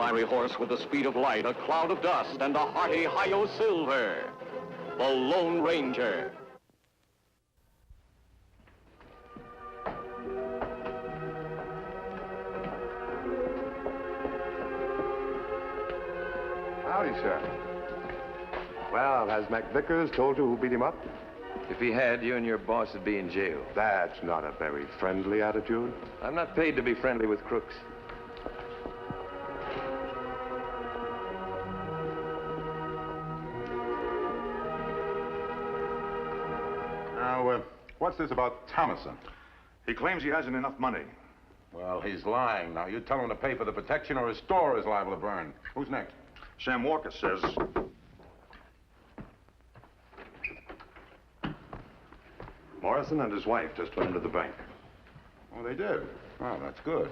fiery horse with the speed of light, a cloud of dust, and a hearty hi-yo silver. The Lone Ranger. Howdy, sir. Well, has Mac Vickers told you who beat him up? If he had, you and your boss would be in jail. That's not a very friendly attitude. I'm not paid to be friendly with crooks. Now, what's this about Thomason? He claims he hasn't enough money. Well, he's lying. Now, you tell him to pay for the protection or his store is liable to burn. Who's next? Sam Walker says... Morrison and his wife just went into the bank. Oh, they did? Oh, that's good.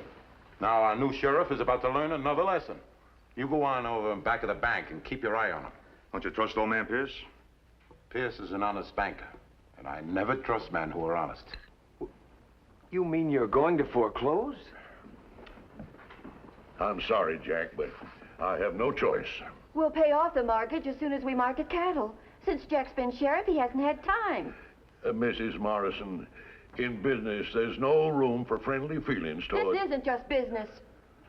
Now, our new sheriff is about to learn another lesson. You go on over in back of the bank and keep your eye on him. Don't you trust old man Pierce? Pierce is an honest banker, and I never trust men who are honest. You mean you're going to foreclose? I'm sorry, Jack, but I have no choice. We'll pay off the mortgage as soon as we market cattle. Since Jack's been sheriff, he hasn't had time. Mrs. Morrison, in business, there's no room for friendly feelings toward... This isn't just business.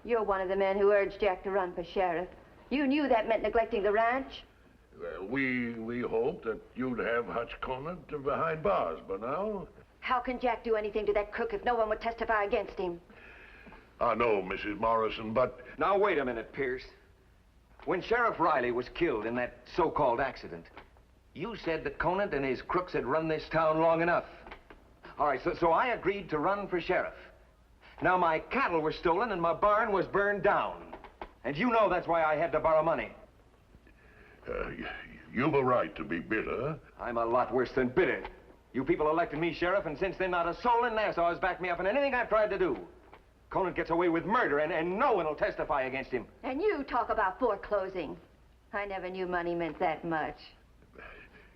You're one of the men who urged Jack to run for sheriff. You knew that meant neglecting the ranch. Well, we hoped that you'd have Hutch Conant behind bars, but now... How can Jack do anything to that crook if no one would testify against him? I know, Mrs. Morrison, but... Now, wait a minute, Pierce. When Sheriff Riley was killed in that so-called accident, you said that Conant and his crooks had run this town long enough. All right, so I agreed to run for sheriff. Now, my cattle were stolen and my barn was burned down. And you know that's why I had to borrow money. You've a right to be bitter. I'm a lot worse than bitter. You people elected me sheriff, and since then, not a soul in Nassau has backed me up in anything I've tried to do. Conant gets away with murder, and no one will testify against him. And you talk about foreclosing. I never knew money meant that much.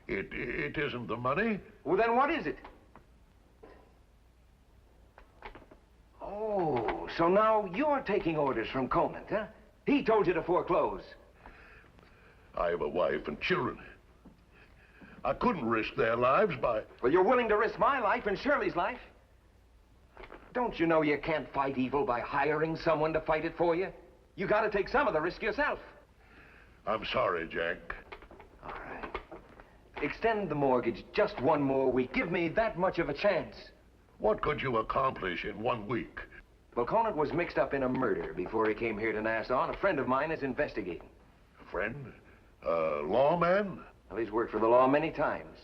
It isn't the money. Well, then what is it? Oh, so now you're taking orders from Conant, huh? He told you to foreclose. I have a wife and children. I couldn't risk their lives by... Well, you're willing to risk my life and Shirley's life. Don't you know you can't fight evil by hiring someone to fight it for you? You gotta take some of the risk yourself. I'm sorry, Jack. All right. Extend the mortgage just one more week. Give me that much of a chance. What could you accomplish in 1 week? Well, Conant was mixed up in a murder before he came here to Nassau, and a friend of mine is investigating. A friend? A lawman? Well, he's worked for the law many times.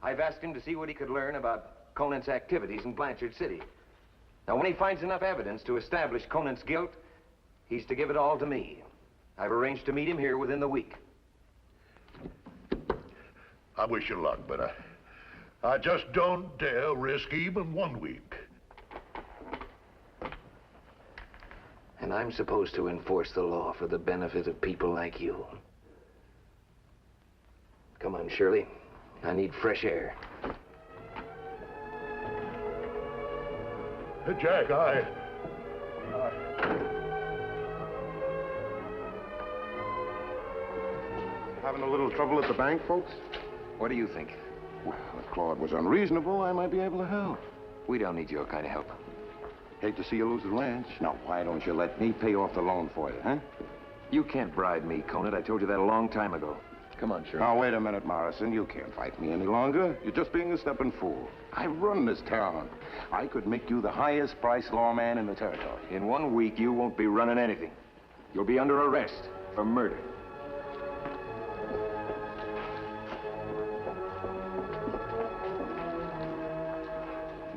I've asked him to see what he could learn about Conant's activities in Blanchard City. Now, when he finds enough evidence to establish Conant's guilt, he's to give it all to me. I've arranged to meet him here within the week. I wish you luck, but I just don't dare risk even 1 week. And I'm supposed to enforce the law for the benefit of people like you. Come on, Shirley. I need fresh air. Hey, Jack, Having a little trouble at the bank, folks? What do you think? Well, if Claude was unreasonable, I might be able to help. We don't need your kind of help. Hate to see you lose the ranch. Now, why don't you let me pay off the loan for you, huh? You can't bribe me, Conant. I told you that a long time ago. Come on, Shirley. Now, wait a minute, Morrison. You can't fight me any longer. You're just being a stepping fool. I run this town. I could make you the highest priced lawman in the territory. In 1 week, you won't be running anything. You'll be under arrest for murder.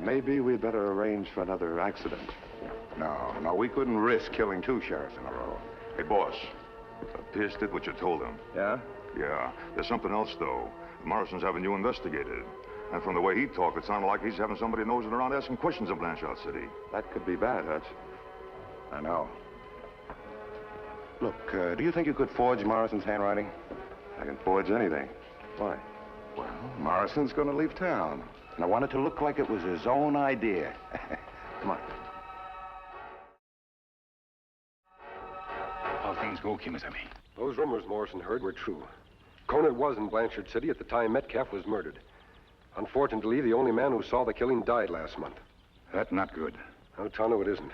Maybe we'd better arrange for another accident. No, we couldn't risk killing 2 sheriffs in a row. Hey, boss. Pierce did what you told him. Yeah? Yeah. There's something else, though. Morrison's having you investigated. And from the way he talked, it sounded like he's having somebody nosing around asking questions in Blanchard City. That could be bad, Hutch. I know. Look, do you think you could forge Morrison's handwriting? I can forge anything. Why? Well, Morrison's going to leave town. And I want it to look like it was his own idea. Come on. go, Kemo Sabe. Those rumors Morrison heard were true. Conant was in Blanchard City at the time Metcalf was murdered. Unfortunately, the only man who saw the killing died last month. That's not good. No, Tonto, it isn't.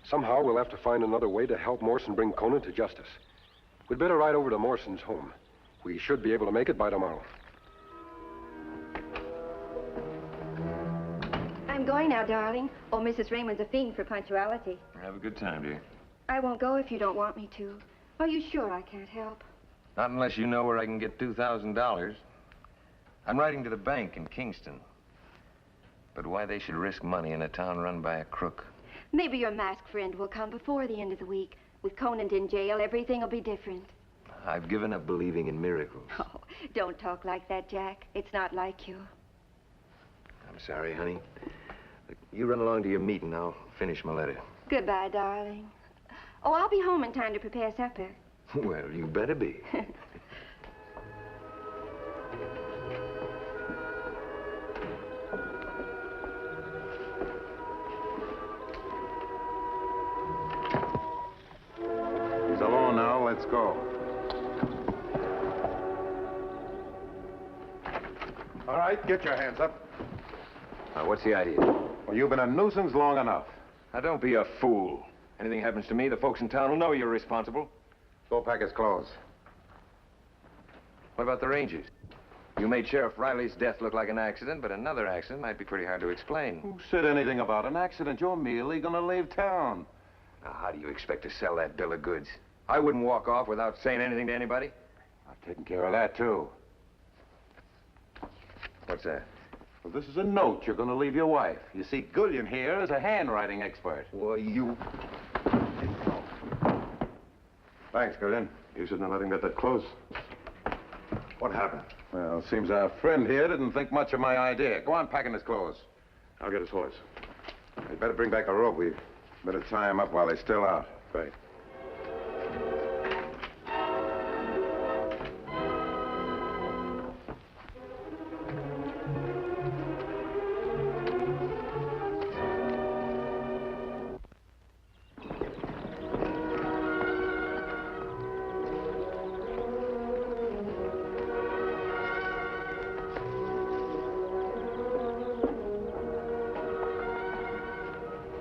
Somehow we'll have to find another way to help Morrison bring Conant to justice. We'd better ride over to Morrison's home. We should be able to make it by tomorrow. I'm going now, darling. Oh, Mrs. Raymond's a fiend for punctuality. Have a good time, dear. I won't go if you don't want me to. Are you sure I can't help? Not unless you know where I can get $2,000. I'm riding to the bank in Kingston. But why they should risk money in a town run by a crook? Maybe your masked friend will come before the end of the week. With Conant in jail, everything will be different. I've given up believing in miracles. Oh, don't talk like that, Jack. It's not like you. I'm sorry, honey. Look, you run along to your meeting. I'll finish my letter. Goodbye, darling. Oh, I'll be home in time to prepare supper. Well, you better be. He's alone now. Let's go. All right, get your hands up. Now, what's the idea? Well, you've been a nuisance long enough. Now, don't be a fool. Anything happens to me, the folks in town will know you're responsible. Go pack his clothes. What about the Rangers? You made Sheriff Riley's death look like an accident, but another accident might be pretty hard to explain. Who said anything about an accident? You're merely gonna leave town. Now, how do you expect to sell that bill of goods? I wouldn't walk off without saying anything to anybody. I've taken care of that, too. What's that? Well, this is a note you're gonna leave your wife. You see, Gullion here is a handwriting expert. Well, you... Thanks, Gullion. You shouldn't have let him get that close. What happened? Well, it seems our friend here didn't think much of my idea. Go on packing his clothes. I'll get his horse. You better bring back a rope. We better tie him up while they're still out. Right.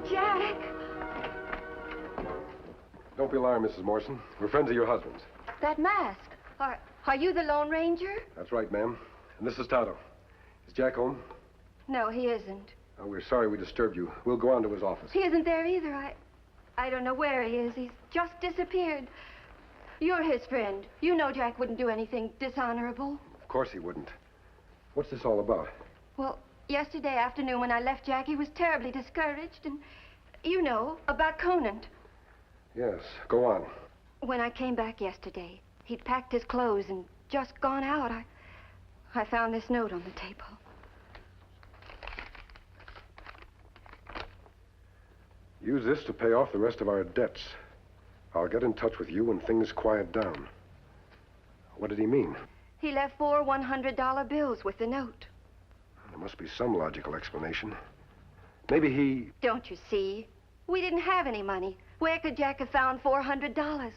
Jack! Don't be alarmed, Mrs. Morrison. We're friends of your husband's. That mask. Are you the Lone Ranger? That's right, ma'am. And this is Tonto. Is Jack home? No, he isn't. Oh, we're sorry we disturbed you. We'll go on to his office. He isn't there either. I don't know where he is. He's just disappeared. You're his friend. You know Jack wouldn't do anything dishonorable. Of course he wouldn't. What's this all about? Well, yesterday afternoon when I left Jack, he was terribly discouraged, and you know, about Conant. Yes, go on. When I came back yesterday, he'd packed his clothes and just gone out. I found this note on the table. Use this to pay off the rest of our debts. I'll get in touch with you when things quiet down. What did he mean? He left 4 $100 bills with the note. There must be some logical explanation. Maybe he... Don't you see? We didn't have any money. Where could Jack have found $400?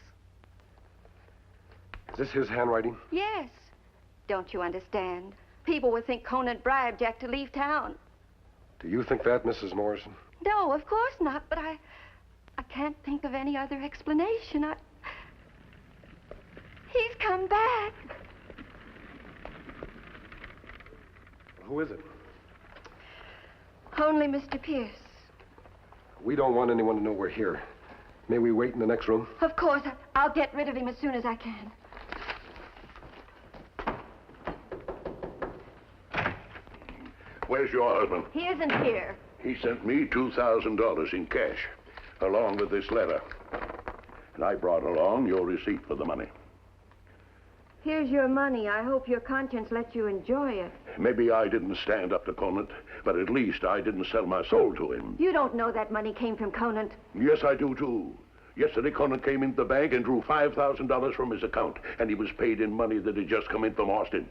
Is this his handwriting? Yes. Don't you understand? People would think Conant bribed Jack to leave town. Do you think that, Mrs. Morrison? No, of course not, but I can't think of any other explanation. He's come back. Who is it? Only Mr. Pierce. We don't want anyone to know we're here. May we wait in the next room? Of course. I'll get rid of him as soon as I can. Where's your husband? He isn't here. He sent me $2,000 in cash, along with this letter. And I brought along your receipt for the money. Here's your money. I hope your conscience lets you enjoy it. Maybe I didn't stand up to Conant, but at least I didn't sell my soul to him. You don't know that money came from Conant. Yes, I do, too. Yesterday, Conant came into the bank and drew $5,000 from his account, and he was paid in money that had just come in from Austin.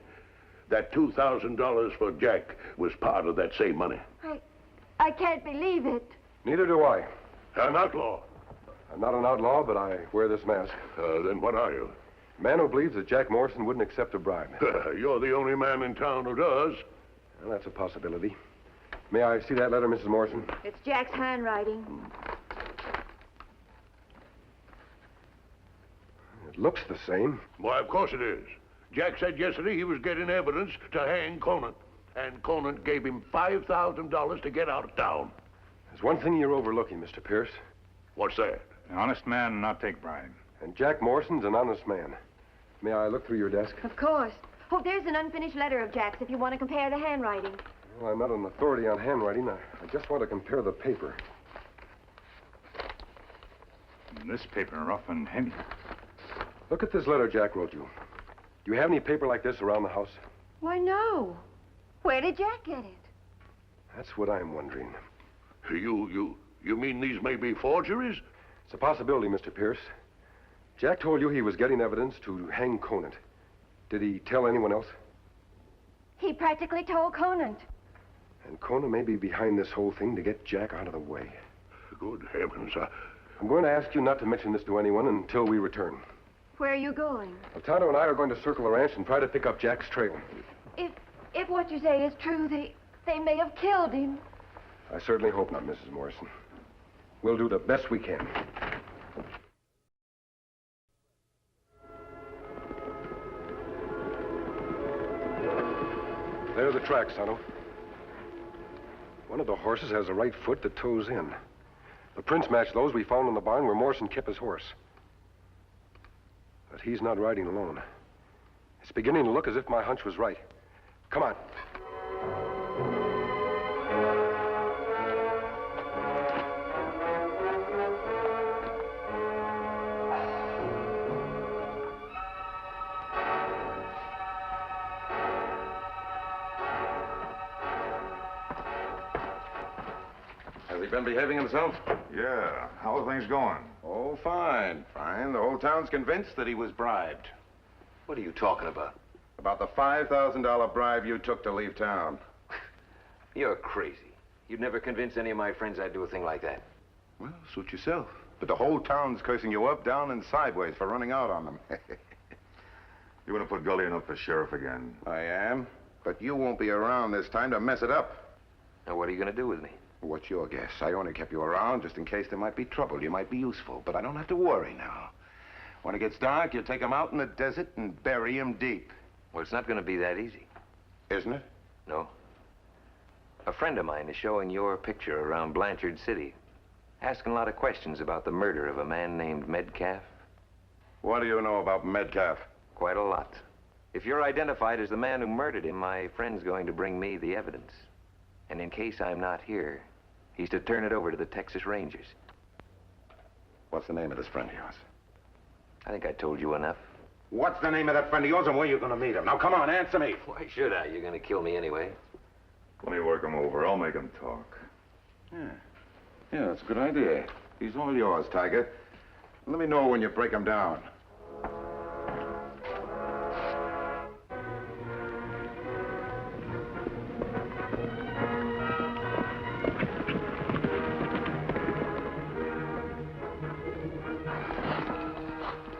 That $2,000 for Jack was part of that same money. I can't believe it. Neither do I. An outlaw. I'm not an outlaw, but I wear this mask. Then what are you? A man who believes that Jack Morrison wouldn't accept a bribe. You're the only man in town who does. Well, that's a possibility. May I see that letter, Mrs. Morrison? It's Jack's handwriting. It looks the same. Why, of course it is. Jack said yesterday he was getting evidence to hang Conant. And Conant gave him $5,000 to get out of town. There's one thing you're overlooking, Mr. Pierce. What's that? An honest man not take bribe. And Jack Morrison's an honest man. May I look through your desk? Of course. Oh, there's an unfinished letter of Jack's if you want to compare the handwriting. Well, I'm not an authority on handwriting. I just want to compare the paper. This paper rough and heavy. Look at this letter Jack wrote you. Do you have any paper like this around the house? Why, no. Where did Jack get it? That's what I'm wondering. You mean these may be forgeries? It's a possibility, Mr. Pierce. Jack told you he was getting evidence to hang Conant. Did he tell anyone else? He practically told Conant. And Conant may be behind this whole thing to get Jack out of the way. Good heavens. I'm going to ask you not to mention this to anyone until we return. Where are you going? Well, Tonto and I are going to circle the ranch and try to pick up Jack's trail. If what you say is true, they may have killed him. I certainly hope not, Mrs. Morrison. We'll do the best we can. There are the tracks, Tonto. One of the horses has a right foot that toes in. The prints match those we found in the barn where Morrison kept his horse. But he's not riding alone. It's beginning to look as if my hunch was right. Come on. Has he been behaving himself? Yeah. How are things going? Oh, fine, fine. The whole town's convinced that he was bribed. What are you talking about? About the $5,000 bribe you took to leave town. You're crazy. You'd never convince any of my friends I'd do a thing like that. Well, suit yourself. But the whole town's cursing you up, down, and sideways for running out on them. You want to put Gullion up for sheriff again? I am. But you won't be around this time to mess it up. Now, what are you going to do with me? What's your guess? I only kept you around just in case there might be trouble. You might be useful, but I don't have to worry now. When it gets dark, you take him out in the desert and bury him deep. Well, it's not going to be that easy. Isn't it? No. A friend of mine is showing your picture around Blanchard City, asking a lot of questions about the murder of a man named Metcalf. What do you know about Metcalf? Quite a lot. If you're identified as the man who murdered him, my friend's going to bring me the evidence. And in case I'm not here, he's to turn it over to the Texas Rangers. What's the name of this friend of yours? I think I told you enough. What's the name of that friend of yours and where you going to meet him? Now, come on, answer me. Why should I? You're going to kill me anyway. Let me work him over. I'll make him talk. Yeah, that's a good idea. He's all yours, Tiger. Let me know when you break him down.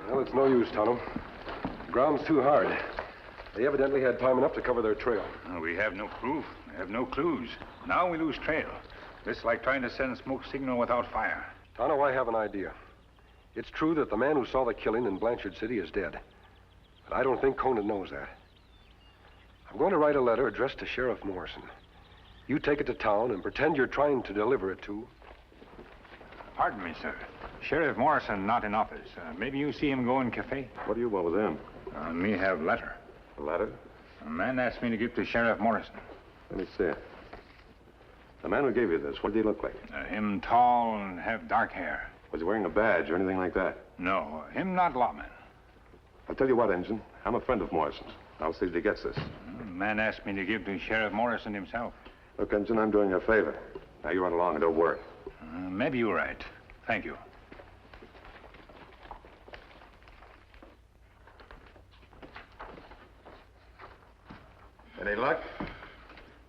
Well, it's no use, Tonto. The ground's too hard. They evidently had time enough to cover their trail. We have no proof. We have no clues. Now we lose trail. This is like trying to send a smoke signal without fire. Tonto, I have an idea. It's true that the man who saw the killing in Blanchard City is dead. But I don't think Conant knows that. I'm going to write a letter addressed to Sheriff Morrison. You take it to town and pretend you're trying to deliver it to... Pardon me, sir. Sheriff Morrison not in office. Maybe you see him go in cafe? What do you want with him? Me have letter. A letter? A man asked me to give to Sheriff Morrison. Let me see it. The man who gave you this, what did he look like? Him tall and have dark hair. Was he wearing a badge or anything like that? No, him not lawman. I'll tell you what, Ensign. I'm a friend of Morrison's. I'll see if he gets this. Man asked me to give to Sheriff Morrison himself. Look, Ensign, I'm doing you a favor. Now, you run along and don't worry. Maybe you're right. Thank you. Any luck?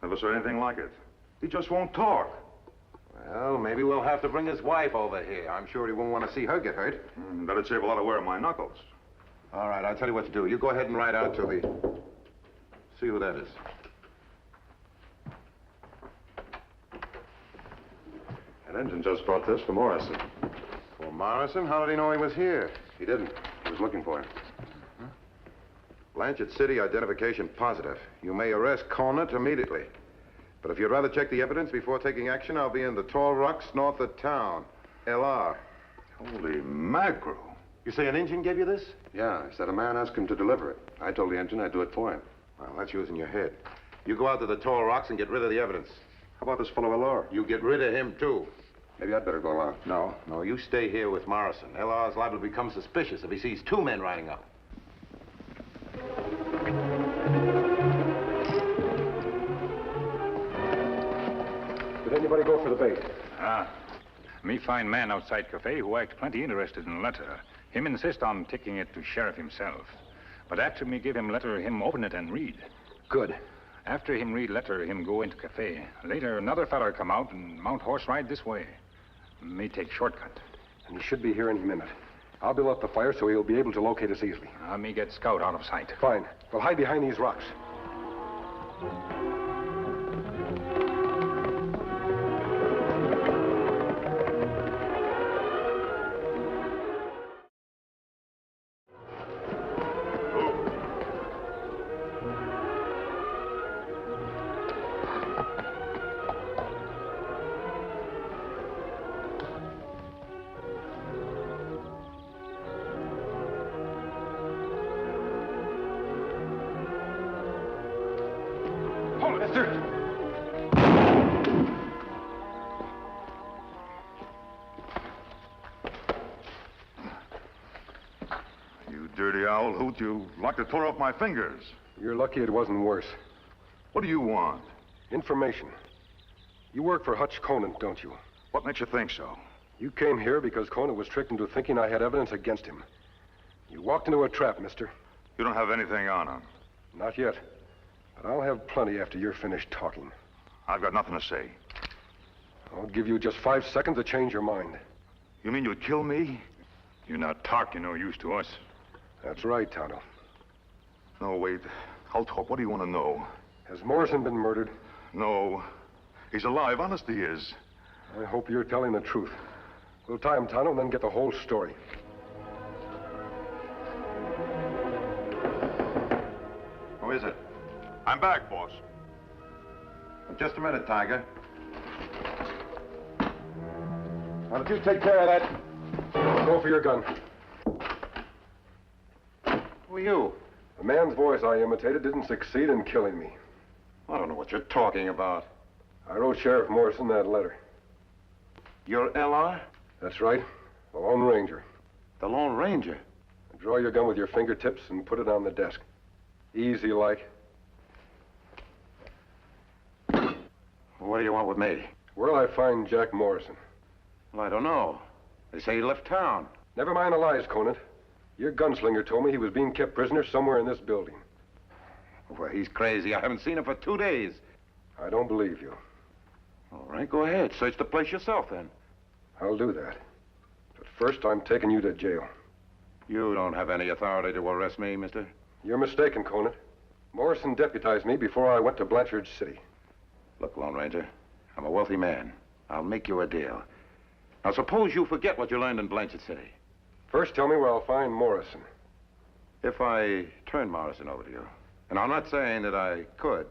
Never saw anything like it. He just won't talk. Well, maybe we'll have to bring his wife over here. I'm sure he won't want to see her get hurt. That'd save a lot of wear on my knuckles. All right, I'll tell you what to do. You go ahead and ride out to the... See who that is. That engine just brought this for Morrison. For Morrison? How did he know he was here? He didn't. He was looking for him. Blanchard City identification positive. You may arrest Conant immediately. But if you'd rather check the evidence before taking action, I'll be in the Tall Rocks north of town. LR. Holy mackerel. You say an engine gave you this? Yeah, he said a man asked him to deliver it. I told the engine I'd do it for him. Well, that's using your head. You go out to the Tall Rocks and get rid of the evidence. How about this fellow LR? You get rid of him, too. Maybe I'd better go along. No, you stay here with Morrison. LR's liable to become suspicious if he sees two men riding up. Did anybody go for the bait? Me find man outside cafe who act plenty interested in letter. Him insist on taking it to sheriff himself. But after me give him letter, him open it and read. Good. After him read letter, him go into cafe. Later, another feller come out and mount horse ride this way. Me take shortcut. And he should be here any minute. I'll build up the fire so he'll be able to locate us easily. Me get scout out of sight. Fine. We'll hide behind these rocks. Dirty owl hoot, you locked the tore off my fingers. You're lucky it wasn't worse. What do you want? Information. You work for Hutch Conant, don't you? What makes you think so? You came here because Conant was tricked into thinking I had evidence against him. You walked into a trap, mister. You don't have anything on him. Not yet. But I'll have plenty after you're finished talking. I've got nothing to say. I'll give you just 5 seconds to change your mind. You mean you'd kill me? You not talk, you no use to us. That's right, Tonto. No, wait. I'll talk. What do you want to know? Has Morrison been murdered? No. He's alive. Honest he is. I hope you're telling the truth. We'll tie him, Tonto, and then get the whole story. Who is it? I'm back, boss. Just a minute, Tiger. Why don't you take care of that? Go for your gun. Who are you? The man's voice I imitated didn't succeed in killing me. I don't know what you're talking about. I wrote Sheriff Morrison that letter. You're LR? That's right. The Lone Ranger. The Lone Ranger? Draw your gun with your fingertips and put it on the desk. Easy like. What do you want with me? Where'll I find Jack Morrison? Well, I don't know. They say he left town. Never mind the lies, Conant. Your gunslinger told me he was being kept prisoner somewhere in this building. Well, he's crazy. I haven't seen him for 2 days. I don't believe you. All right, go ahead. Search the place yourself, then. I'll do that. But first, I'm taking you to jail. You don't have any authority to arrest me, mister. You're mistaken, Conant. Morrison deputized me before I went to Blanchard City. Look, Lone Ranger, I'm a wealthy man. I'll make you a deal. Now, suppose you forget what you learned in Blanchard City. First, tell me where I'll find Morrison. If I turn Morrison over to you, and I'm not saying that I could,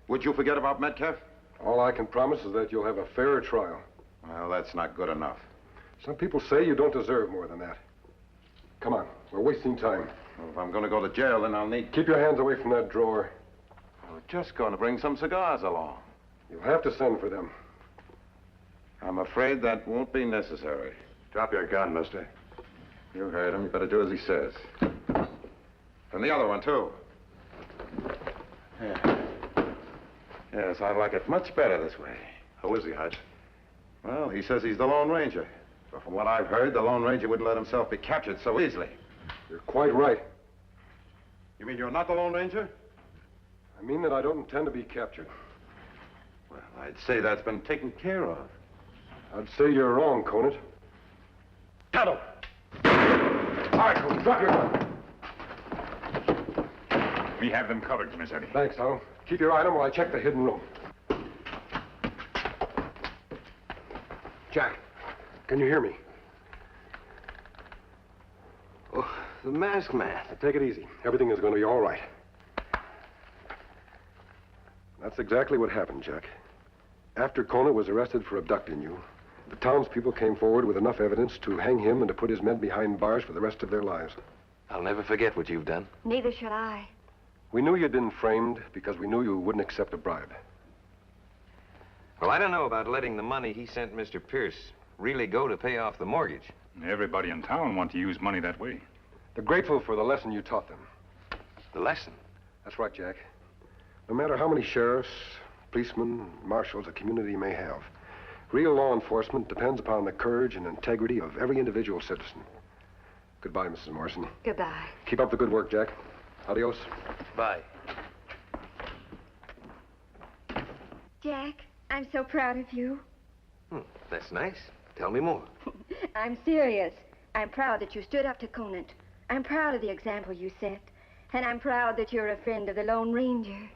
would you forget about Metcalf? All I can promise is that you'll have a fair trial. Well, that's not good enough. Some people say you don't deserve more than that. Come on, we're wasting time. Well, if I'm going to go to jail, then I'll need... Keep your hands away from that drawer. I was just going to bring some cigars along. You'll have to send for them. I'm afraid that won't be necessary. Drop your gun, mister. You heard him. You better do as he says. And the other one, too. Yeah. Yes, I like it much better this way. Who is he, Hutch? Well, he says he's the Lone Ranger. But from what I've heard, the Lone Ranger wouldn't let himself be captured so easily. You're quite right. You mean you're not the Lone Ranger? I mean that I don't intend to be captured. Well, I'd say that's been taken care of. I'd say you're wrong, Conant. Tonto! All right, Conant, drop your gun. We have them covered, Miss Eddie. Thanks, Tonto. Keep your eye on them while I check the hidden room. Jack, can you hear me? Oh, the masked man. Now, take it easy. Everything is going to be all right. That's exactly what happened, Jack. After Conant was arrested for abducting you, the townspeople came forward with enough evidence to hang him and to put his men behind bars for the rest of their lives. I'll never forget what you've done. Neither should I. We knew you'd been framed because we knew you wouldn't accept a bribe. Well, I don't know about letting the money he sent Mr. Pierce really go to pay off the mortgage. Everybody in town want to use money that way. They're grateful for the lesson you taught them. The lesson? That's right, Jack. No matter how many sheriffs, policemen, marshals a community may have, real law enforcement depends upon the courage and integrity of every individual citizen. Goodbye, Mrs. Morrison. Goodbye. Keep up the good work, Jack. Adios. Bye. Jack, I'm so proud of you. That's nice. Tell me more. I'm serious. I'm proud that you stood up to Conant. I'm proud of the example you set. And I'm proud that you're a friend of the Lone Ranger.